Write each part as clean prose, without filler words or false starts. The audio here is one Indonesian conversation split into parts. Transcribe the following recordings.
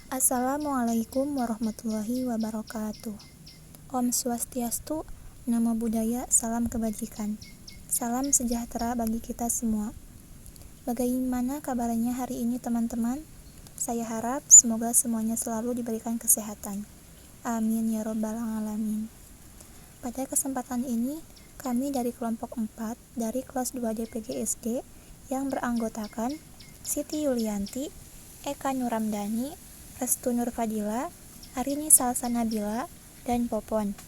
Assalamualaikum warahmatullahi wabarakatuh. Om Swastiastu, Namo Buddhaya, salam kebajikan. Salam sejahtera bagi kita semua. Bagaimana kabarnya hari ini teman-teman? Saya harap semoga semuanya selalu diberikan kesehatan. Amin ya robbal alamin. Pada kesempatan ini, kami dari kelompok 4 dari kelas 2 DPG SD yang beranggotakan Siti Yulianti, Eka Nuramdani, Restu Nurfadila, Arini Salsa Nabila, dan Popon.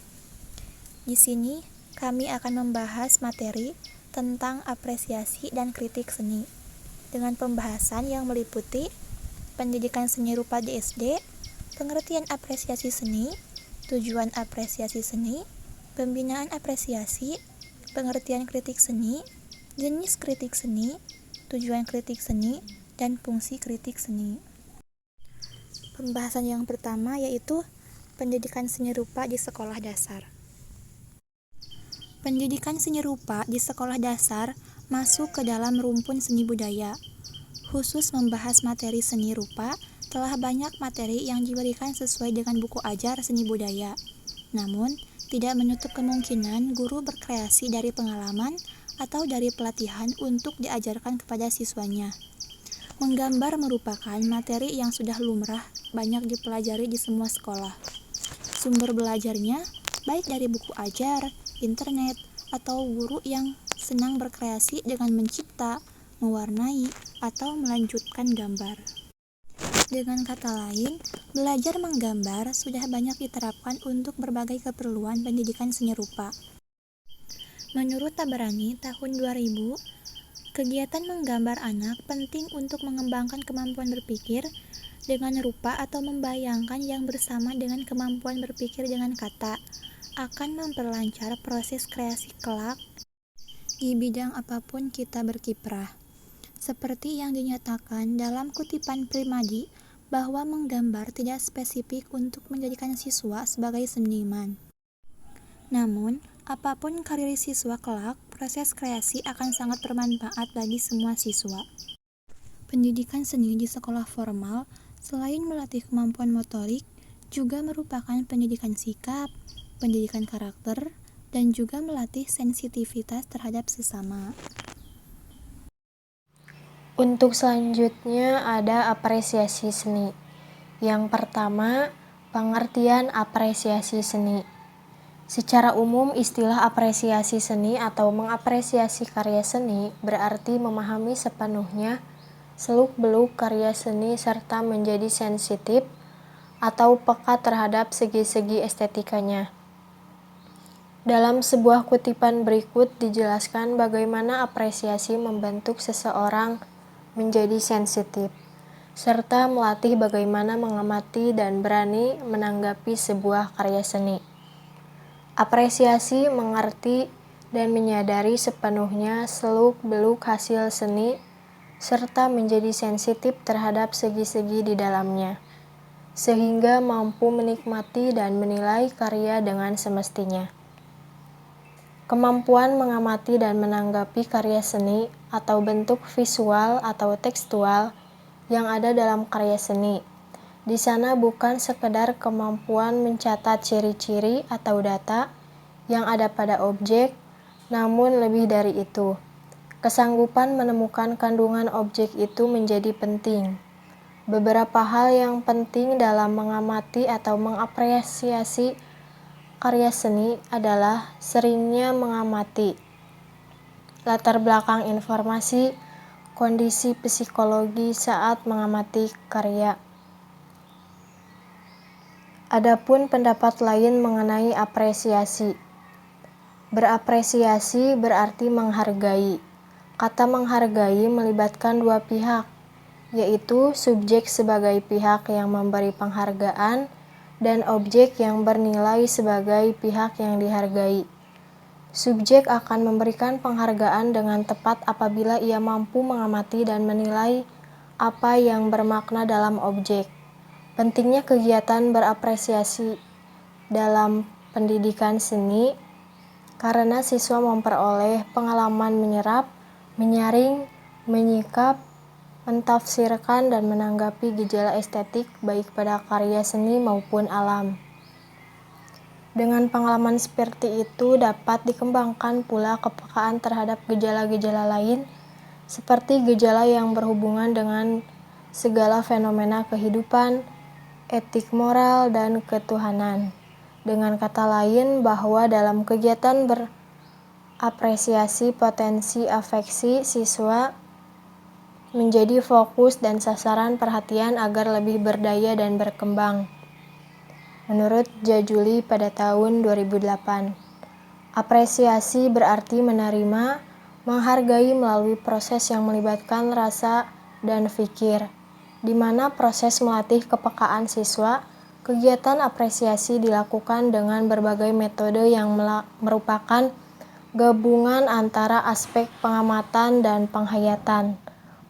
Di sini kami akan membahas materi tentang apresiasi dan kritik seni dengan pembahasan yang meliputi pendidikan seni rupa di SD, pengertian apresiasi seni, tujuan apresiasi seni, pembinaan apresiasi, pengertian kritik seni, jenis kritik seni, tujuan kritik seni, dan fungsi kritik seni. Pembahasan yang pertama yaitu pendidikan seni rupa di sekolah dasar. Pendidikan seni rupa di sekolah dasar masuk ke dalam rumpun seni budaya. Khusus membahas materi seni rupa, telah banyak materi yang diberikan sesuai dengan buku ajar seni budaya. Namun, tidak menutup kemungkinan guru berkreasi dari pengalaman atau dari pelatihan untuk diajarkan kepada siswanya. Menggambar merupakan materi yang sudah lumrah banyak dipelajari di semua sekolah. Sumber belajarnya baik dari buku ajar, internet, atau guru yang senang berkreasi dengan mencipta, mewarnai, atau melanjutkan gambar. Dengan kata lain, belajar menggambar sudah banyak diterapkan untuk berbagai keperluan pendidikan seni rupa. Menurut Tabarani tahun 2000, kegiatan menggambar anak penting untuk mengembangkan kemampuan berpikir dengan rupa atau membayangkan yang bersama dengan kemampuan berpikir dengan kata, akan memperlancar proses kreasi kelak di bidang apapun kita berkiprah. Seperti yang dinyatakan dalam kutipan Primadi bahwa menggambar tidak spesifik untuk menjadikan siswa sebagai seniman. Namun, apapun karir siswa kelak, proses kreasi akan sangat bermanfaat bagi semua siswa. Pendidikan seni di sekolah formal, selain melatih kemampuan motorik, juga merupakan pendidikan sikap, pendidikan karakter, dan juga melatih sensitivitas terhadap sesama. Untuk selanjutnya ada apresiasi seni. Yang pertama, pengertian apresiasi seni. Secara umum, istilah apresiasi seni atau mengapresiasi karya seni berarti memahami sepenuhnya seluk-beluk karya seni serta menjadi sensitif atau peka terhadap segi-segi estetikanya. Dalam sebuah kutipan berikut dijelaskan bagaimana apresiasi membentuk seseorang menjadi sensitif, serta melatih bagaimana mengamati dan berani menanggapi sebuah karya seni. Apresiasi mengerti dan menyadari sepenuhnya seluk-beluk hasil seni serta menjadi sensitif terhadap segi-segi di dalamnya, sehingga mampu menikmati dan menilai karya dengan semestinya. Kemampuan mengamati dan menanggapi karya seni atau bentuk visual atau tekstual yang ada dalam karya seni. Di sana bukan sekedar kemampuan mencatat ciri-ciri atau data yang ada pada objek, namun lebih dari itu. Kesanggupan menemukan kandungan objek itu menjadi penting. Beberapa hal yang penting dalam mengamati atau mengapresiasi karya seni adalah seringnya mengamati latar belakang informasi, kondisi psikologi saat mengamati karya. Adapun pendapat lain mengenai apresiasi. Berapresiasi berarti menghargai. Kata menghargai melibatkan dua pihak, yaitu subjek sebagai pihak yang memberi penghargaan dan objek yang bernilai sebagai pihak yang dihargai. Subjek akan memberikan penghargaan dengan tepat apabila ia mampu mengamati dan menilai apa yang bermakna dalam objek. Pentingnya kegiatan berapresiasi dalam pendidikan seni karena siswa memperoleh pengalaman menyerap, menyaring, menyikap, mentafsirkan dan menanggapi gejala estetik baik pada karya seni maupun alam. Dengan pengalaman seperti itu dapat dikembangkan pula kepekaan terhadap gejala-gejala lain, seperti gejala yang berhubungan dengan segala fenomena kehidupan, etik moral, dan ketuhanan. Dengan kata lain, bahwa dalam kegiatan berapresiasi potensi afeksi siswa menjadi fokus dan sasaran perhatian agar lebih berdaya dan berkembang. Menurut Jajuli pada tahun 2008, apresiasi berarti menerima, menghargai melalui proses yang melibatkan rasa dan pikir, di mana proses melatih kepekaan siswa. Kegiatan apresiasi dilakukan dengan berbagai metode yang merupakan gabungan antara aspek pengamatan dan penghayatan,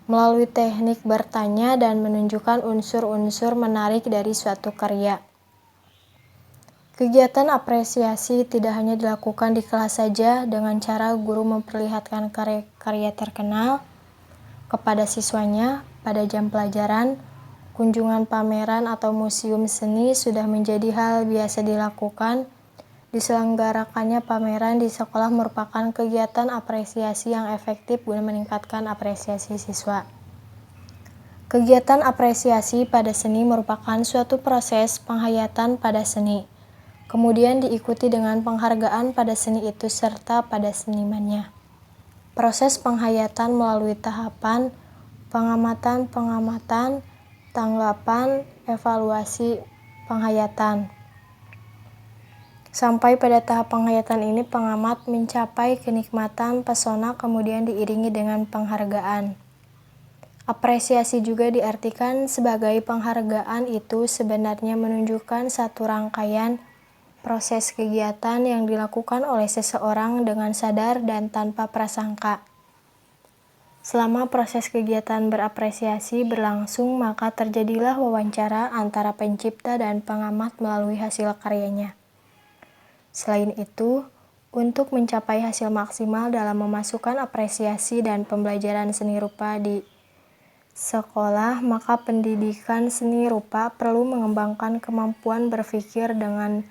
melalui teknik bertanya dan menunjukkan unsur-unsur menarik dari suatu karya. Kegiatan apresiasi tidak hanya dilakukan di kelas saja dengan cara guru memperlihatkan karya-karya terkenal kepada siswanya pada jam pelajaran. Kunjungan pameran atau museum seni sudah menjadi hal biasa dilakukan. Diselenggarakannya pameran di sekolah merupakan kegiatan apresiasi yang efektif guna meningkatkan apresiasi siswa. Kegiatan apresiasi pada seni merupakan suatu proses penghayatan pada seni, kemudian diikuti dengan penghargaan pada seni itu serta pada senimannya. Proses penghayatan melalui tahapan pengamatan, tanggapan, evaluasi, penghayatan. Sampai pada tahap penghayatan ini pengamat mencapai kenikmatan, pesona, kemudian diiringi dengan penghargaan. Apresiasi juga diartikan sebagai penghargaan itu sebenarnya menunjukkan satu rangkaian proses kegiatan yang dilakukan oleh seseorang dengan sadar dan tanpa prasangka. Selama proses kegiatan berapresiasi berlangsung, maka terjadilah wawancara antara pencipta dan pengamat melalui hasil karyanya. Selain itu, untuk mencapai hasil maksimal dalam memasukkan apresiasi dan pembelajaran seni rupa di sekolah, maka pendidikan seni rupa perlu mengembangkan kemampuan berpikir dengan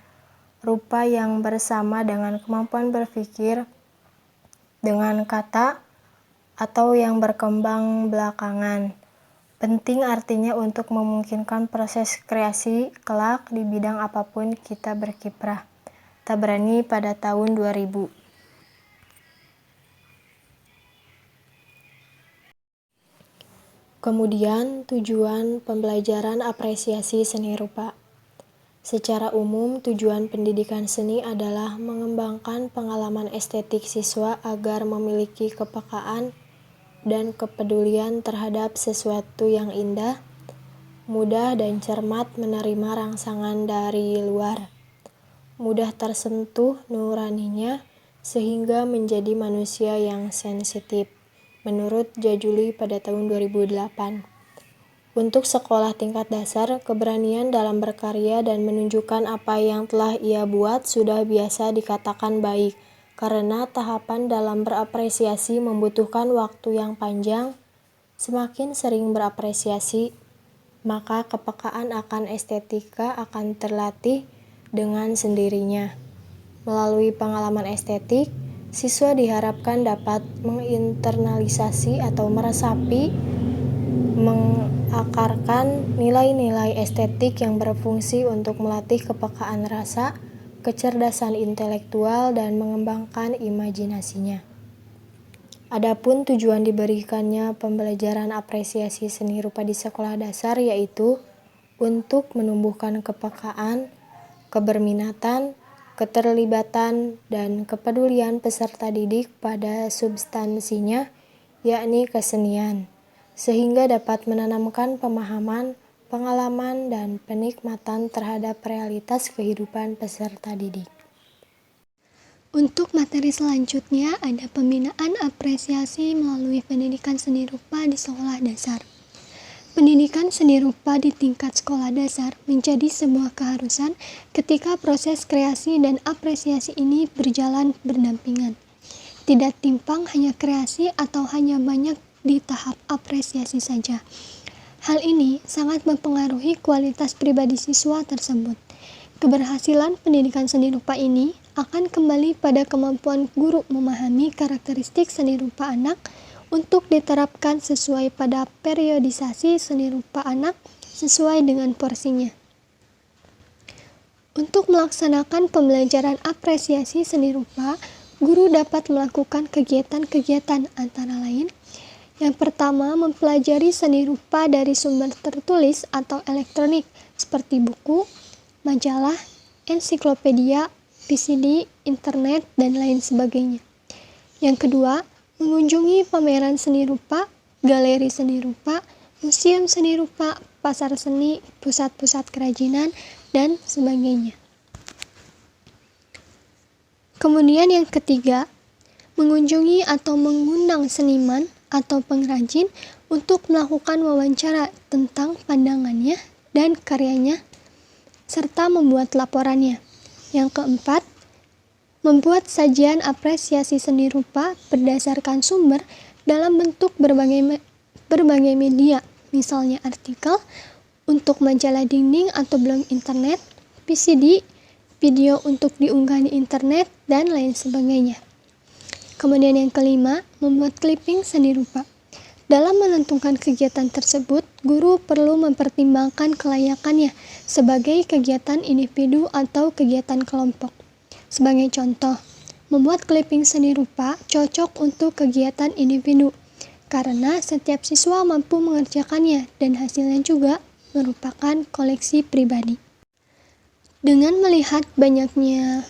rupa yang bersama dengan kemampuan berpikir dengan kata atau yang berkembang belakangan. Penting artinya untuk memungkinkan proses kreasi kelak di bidang apapun kita berkiprah. Tabrani pada tahun 2000. Kemudian, tujuan pembelajaran apresiasi seni rupa. Secara umum, tujuan pendidikan seni adalah mengembangkan pengalaman estetik siswa agar memiliki kepekaan dan kepedulian terhadap sesuatu yang indah, mudah dan cermat menerima rangsangan dari luar, mudah tersentuh nuraninya sehingga menjadi manusia yang sensitif. Menurut Jajuli pada tahun 2008. Untuk sekolah tingkat dasar, keberanian dalam berkarya dan menunjukkan apa yang telah ia buat sudah biasa dikatakan baik, karena tahapan dalam berapresiasi membutuhkan waktu yang panjang. Semakin sering berapresiasi, maka kepekaan akan estetika akan terlatih dengan sendirinya. Melalui pengalaman estetik, siswa diharapkan dapat menginternalisasi atau meresapi, mengakarkan nilai-nilai estetik yang berfungsi untuk melatih kepekaan rasa, kecerdasan intelektual, dan mengembangkan imajinasinya. Adapun tujuan diberikannya pembelajaran apresiasi seni rupa di sekolah dasar yaitu untuk menumbuhkan kepekaan, keberminatan, keterlibatan, dan kepedulian peserta didik pada substansinya, yakni kesenian, sehingga dapat menanamkan pemahaman, pengalaman, dan penikmatan terhadap realitas kehidupan peserta didik. Untuk materi selanjutnya ada pembinaan apresiasi melalui pendidikan seni rupa di sekolah dasar. Pendidikan seni rupa di tingkat sekolah dasar menjadi sebuah keharusan ketika proses kreasi dan apresiasi ini berjalan berdampingan. Tidak timpang hanya kreasi atau hanya banyak di tahap apresiasi saja. Hal ini sangat mempengaruhi kualitas pribadi siswa tersebut. Keberhasilan pendidikan seni rupa ini akan kembali pada kemampuan guru memahami karakteristik seni rupa anak untuk diterapkan sesuai pada periodisasi seni rupa anak sesuai dengan porsinya. Untuk melaksanakan pembelajaran apresiasi seni rupa, guru dapat melakukan kegiatan-kegiatan antara lain. Yang pertama, mempelajari seni rupa dari sumber tertulis atau elektronik seperti buku, majalah, ensiklopedia, VCD, internet, dan lain sebagainya. Yang kedua, mengunjungi pameran seni rupa, galeri seni rupa, museum seni rupa, pasar seni, pusat-pusat kerajinan, dan sebagainya. Kemudian yang ketiga, mengunjungi atau mengundang seniman atau pengrajin untuk melakukan wawancara tentang pandangannya dan karyanya, serta membuat laporannya. Yang keempat, membuat sajian apresiasi seni rupa berdasarkan sumber dalam bentuk berbagai media, misalnya artikel, untuk majalah dinding atau blog internet, VCD, video untuk diunggah di internet, dan lain sebagainya. Kemudian yang kelima, membuat clipping seni rupa. Dalam menentukan kegiatan tersebut, guru perlu mempertimbangkan kelayakannya sebagai kegiatan individu atau kegiatan kelompok. Sebagai contoh, membuat clipping seni rupa cocok untuk kegiatan individu, karena setiap siswa mampu mengerjakannya dan hasilnya juga merupakan koleksi pribadi. Dengan melihat banyaknya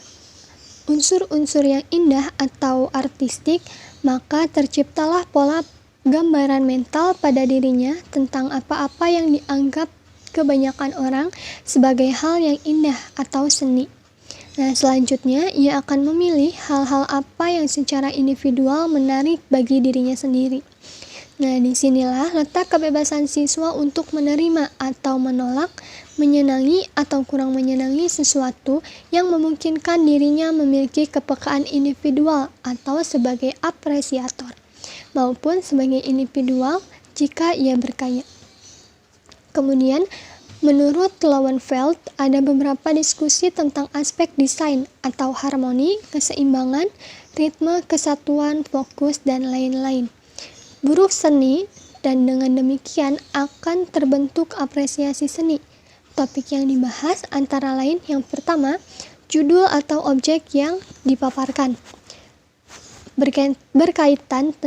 unsur-unsur yang indah atau artistik, maka terciptalah pola gambaran mental pada dirinya tentang apa-apa yang dianggap kebanyakan orang sebagai hal yang indah atau seni. Nah, selanjutnya ia akan memilih hal-hal apa yang secara individual menarik bagi dirinya sendiri. Nah, disinilah letak kebebasan siswa untuk menerima atau menolak, menyenangi atau kurang menyenangi sesuatu yang memungkinkan dirinya memiliki kepekaan individual atau sebagai apresiator, maupun sebagai individual jika ia berkarya. Kemudian, menurut Lowenfeld, ada beberapa diskusi tentang aspek desain atau harmoni, keseimbangan, ritme, kesatuan, fokus, dan lain-lain. Buruk seni, dan dengan demikian akan terbentuk apresiasi seni. Topik yang dibahas antara lain yang pertama, judul atau objek yang dipaparkan. Berkaitan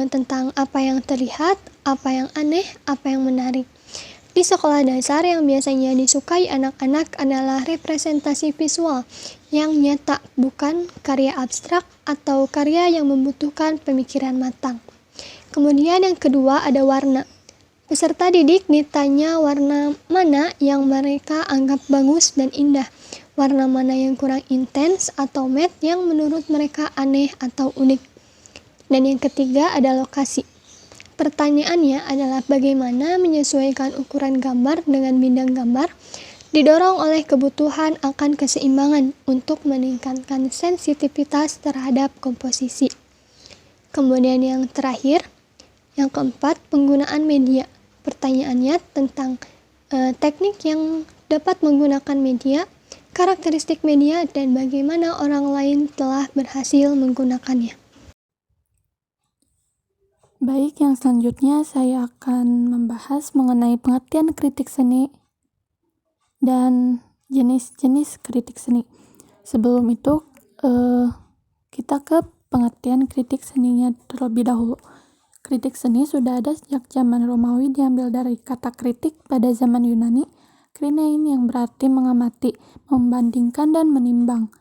tentang apa yang terlihat, apa yang aneh, apa yang menarik. Di sekolah dasar yang biasanya disukai anak-anak adalah representasi visual yang nyata, bukan karya abstrak atau karya yang membutuhkan pemikiran matang. Kemudian yang kedua ada warna. Peserta didik ditanya warna mana yang mereka anggap bagus dan indah, warna mana yang kurang intens atau matte yang menurut mereka aneh atau unik. Dan yang ketiga ada lokasi. Pertanyaannya adalah bagaimana menyesuaikan ukuran gambar dengan bidang gambar, didorong oleh kebutuhan akan keseimbangan untuk meningkatkan sensitivitas terhadap komposisi. Kemudian yang terakhir, yang keempat, penggunaan media. Pertanyaannya tentang teknik yang dapat menggunakan media, karakteristik media, dan bagaimana orang lain telah berhasil menggunakannya. Baik, yang selanjutnya saya akan membahas mengenai pengertian kritik seni dan jenis-jenis kritik seni. Sebelum itu, kita ke pengertian kritik seninya terlebih dahulu. Kritik seni sudah ada sejak zaman Romawi, diambil dari kata kritik pada zaman Yunani, krinein, yang berarti mengamati, membandingkan, dan menimbang.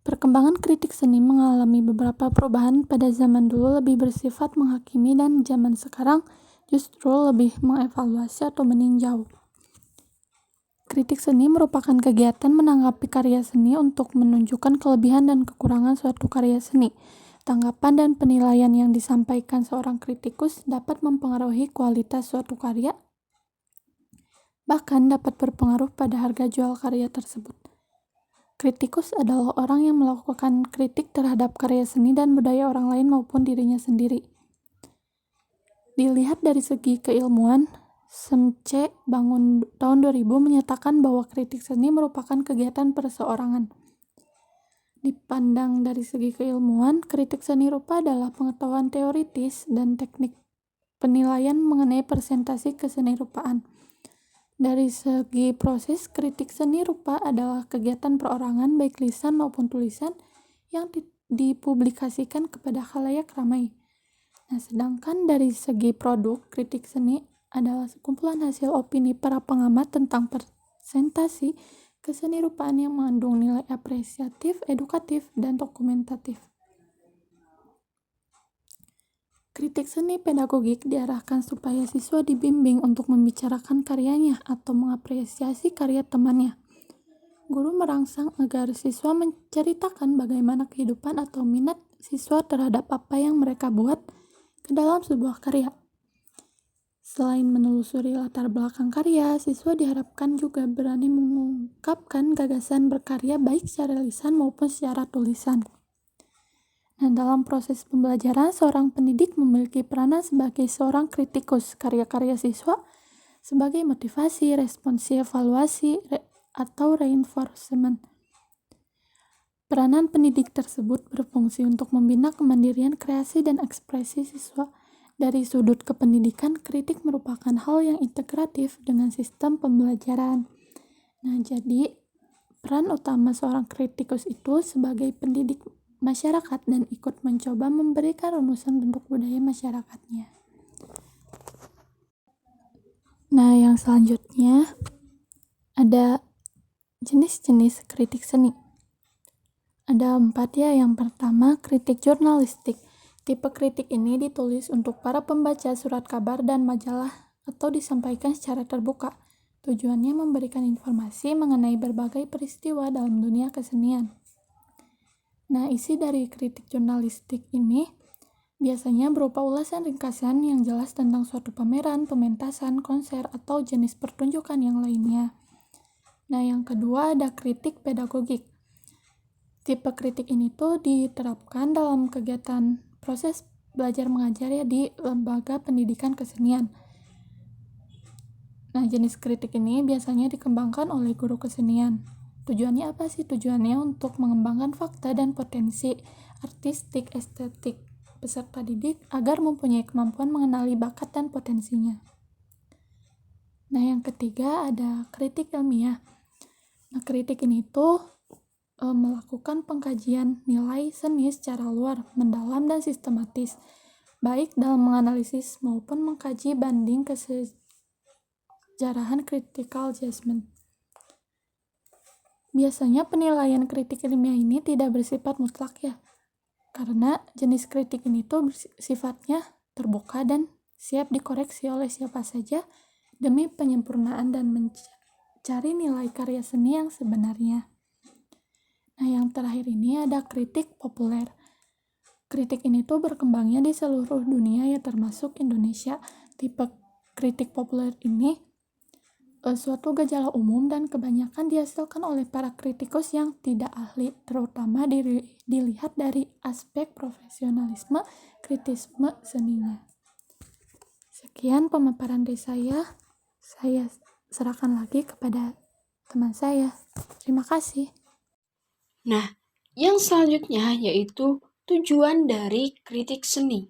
Perkembangan kritik seni mengalami beberapa perubahan. Pada zaman dulu lebih bersifat menghakimi, dan zaman sekarang justru lebih mengevaluasi atau meninjau. Kritik seni merupakan kegiatan menanggapi karya seni untuk menunjukkan kelebihan dan kekurangan suatu karya seni. Tanggapan dan penilaian yang disampaikan seorang kritikus dapat mempengaruhi kualitas suatu karya, bahkan dapat berpengaruh pada harga jual karya tersebut. Kritikus adalah orang yang melakukan kritik terhadap karya seni dan budaya orang lain maupun dirinya sendiri. Dilihat dari segi keilmuan, SEMC Bangun tahun 2000 menyatakan bahwa kritik seni merupakan kegiatan perseorangan. Dipandang dari segi keilmuan, kritik seni rupa adalah pengetahuan teoritis dan teknik penilaian mengenai presentasi keseni-rupaan. Dari segi proses, kritik seni rupa adalah kegiatan perorangan baik lisan maupun tulisan yang dipublikasikan kepada khalayak ramai. Nah, sedangkan dari segi produk, kritik seni adalah sekumpulan hasil opini para pengamat tentang presentasi keseni-rupaan yang mengandung nilai apresiatif, edukatif, dan dokumentatif. Kritik seni pedagogik diarahkan supaya siswa dibimbing untuk membicarakan karyanya atau mengapresiasi karya temannya. Guru merangsang agar siswa menceritakan bagaimana kehidupan atau minat siswa terhadap apa yang mereka buat ke dalam sebuah karya. Selain menelusuri latar belakang karya, siswa diharapkan juga berani mengungkapkan gagasan berkarya baik secara lisan maupun secara tulisan. Nah, dalam proses pembelajaran, seorang pendidik memiliki peranan sebagai seorang kritikus karya-karya siswa sebagai motivasi, responsi, evaluasi, atau reinforcement. Peranan pendidik tersebut berfungsi untuk membina kemandirian kreasi dan ekspresi siswa. Dari sudut kependidikan, kritik merupakan hal yang integratif dengan sistem pembelajaran. Nah, jadi peran utama seorang kritikus itu sebagai pendidik masyarakat dan ikut mencoba memberikan rumusan bentuk budaya masyarakatnya. Nah, yang selanjutnya ada jenis-jenis kritik seni. Ada 4 ya. Yang pertama, kritik jurnalistik. Tipe kritik ini ditulis untuk para pembaca surat kabar dan majalah atau disampaikan secara terbuka. Tujuannya memberikan informasi mengenai berbagai peristiwa dalam dunia kesenian. Nah, isi dari kritik jurnalistik ini biasanya berupa ulasan ringkasan yang jelas tentang suatu pameran, pementasan, konser, atau jenis pertunjukan yang lainnya. Nah, yang kedua ada kritik pedagogik. Tipe kritik ini tuh diterapkan dalam kegiatan proses belajar mengajar ya di lembaga pendidikan kesenian. Nah, jenis kritik ini biasanya dikembangkan oleh guru kesenian. Tujuannya apa sih? Tujuannya untuk mengembangkan fakta dan potensi artistik, estetik peserta didik agar mempunyai kemampuan mengenali bakat dan potensinya. Nah, yang ketiga ada kritik ilmiah. Nah, kritik ini tuh melakukan pengkajian nilai seni secara luar, mendalam, dan sistematis, baik dalam menganalisis maupun mengkaji banding kesejarahan critical judgment. Biasanya penilaian kritik ilmiah ini tidak bersifat mutlak ya, karena jenis kritik ini tuh sifatnya terbuka dan siap dikoreksi oleh siapa saja demi penyempurnaan dan mencari nilai karya seni yang sebenarnya. Nah, yang terakhir ini ada kritik populer. Kritik ini tuh berkembangnya di seluruh dunia ya, termasuk Indonesia. Tipe kritik populer ini suatu gejala umum dan kebanyakan dihasilkan oleh para kritikus yang tidak ahli, terutama dilihat dari aspek profesionalisme, kritisme seninya. Sekian pemaparan dari saya serahkan lagi kepada teman saya. Terima kasih. Nah, yang selanjutnya yaitu tujuan dari kritik seni.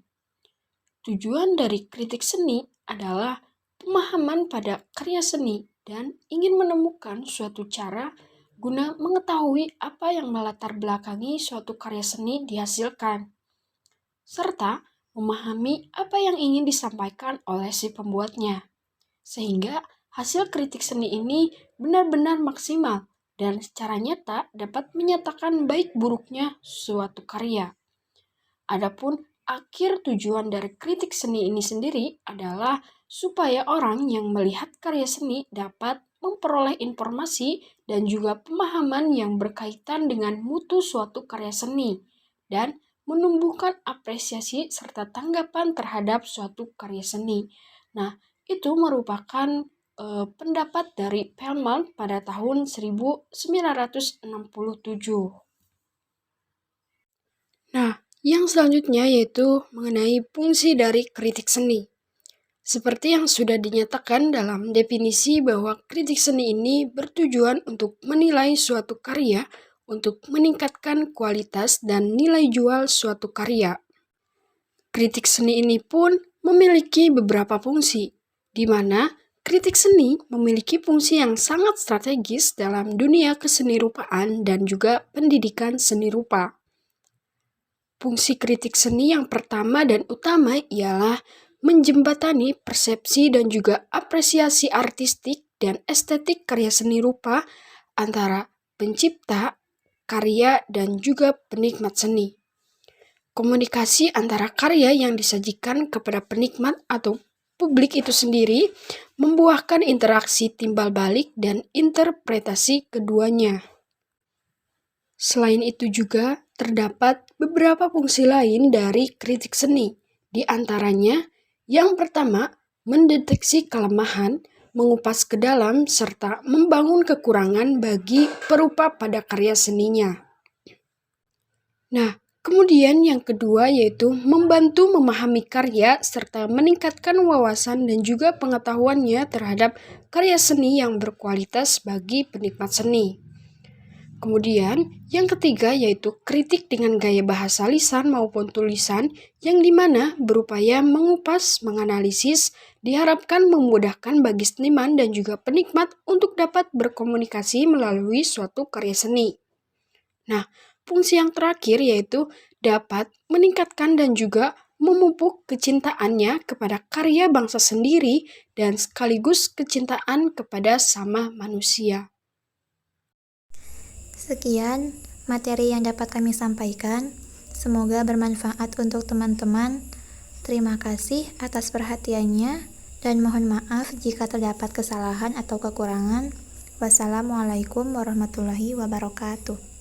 Tujuan dari kritik seni adalah pemahaman pada karya seni dan ingin menemukan suatu cara guna mengetahui apa yang melatar belakangi suatu karya seni dihasilkan, serta memahami apa yang ingin disampaikan oleh si pembuatnya, sehingga hasil kritik seni ini benar-benar maksimal dan secara nyata dapat menyatakan baik buruknya suatu karya. Adapun akhir tujuan dari kritik seni ini sendiri adalah supaya orang yang melihat karya seni dapat memperoleh informasi dan juga pemahaman yang berkaitan dengan mutu suatu karya seni dan menumbuhkan apresiasi serta tanggapan terhadap suatu karya seni. Nah, itu merupakan pendapat dari Perlman pada tahun 1967. Nah, yang selanjutnya yaitu mengenai fungsi dari kritik seni. Seperti yang sudah dinyatakan dalam definisi bahwa kritik seni ini bertujuan untuk menilai suatu karya untuk meningkatkan kualitas dan nilai jual suatu karya. Kritik seni ini pun memiliki beberapa fungsi, di mana kritik seni memiliki fungsi yang sangat strategis dalam dunia kesenirupaan dan juga pendidikan seni rupa. Fungsi kritik seni yang pertama dan utama ialah menjembatani persepsi dan juga apresiasi artistik dan estetik karya seni rupa antara pencipta, karya, dan juga penikmat seni. Komunikasi antara karya yang disajikan kepada penikmat atau publik itu sendiri membuahkan interaksi timbal balik dan interpretasi keduanya. Selain itu juga terdapat beberapa fungsi lain dari kritik seni, di antaranya yang pertama, mendeteksi kelemahan, mengupas ke dalam, serta membangun kekurangan bagi perupa pada karya seninya. Nah, kemudian yang kedua yaitu membantu memahami karya serta meningkatkan wawasan dan juga pengetahuannya terhadap karya seni yang berkualitas bagi penikmat seni. Kemudian, yang ketiga yaitu kritik dengan gaya bahasa lisan maupun tulisan yang dimana berupaya mengupas, menganalisis, diharapkan memudahkan bagi seniman dan juga penikmat untuk dapat berkomunikasi melalui suatu karya seni. Nah, fungsi yang terakhir yaitu dapat meningkatkan dan juga memupuk kecintaannya kepada karya bangsa sendiri dan sekaligus kecintaan kepada sama manusia. Sekian materi yang dapat kami sampaikan. Semoga bermanfaat untuk teman-teman. Terima kasih atas perhatiannya dan mohon maaf jika terdapat kesalahan atau kekurangan. Wassalamualaikum warahmatullahi wabarakatuh.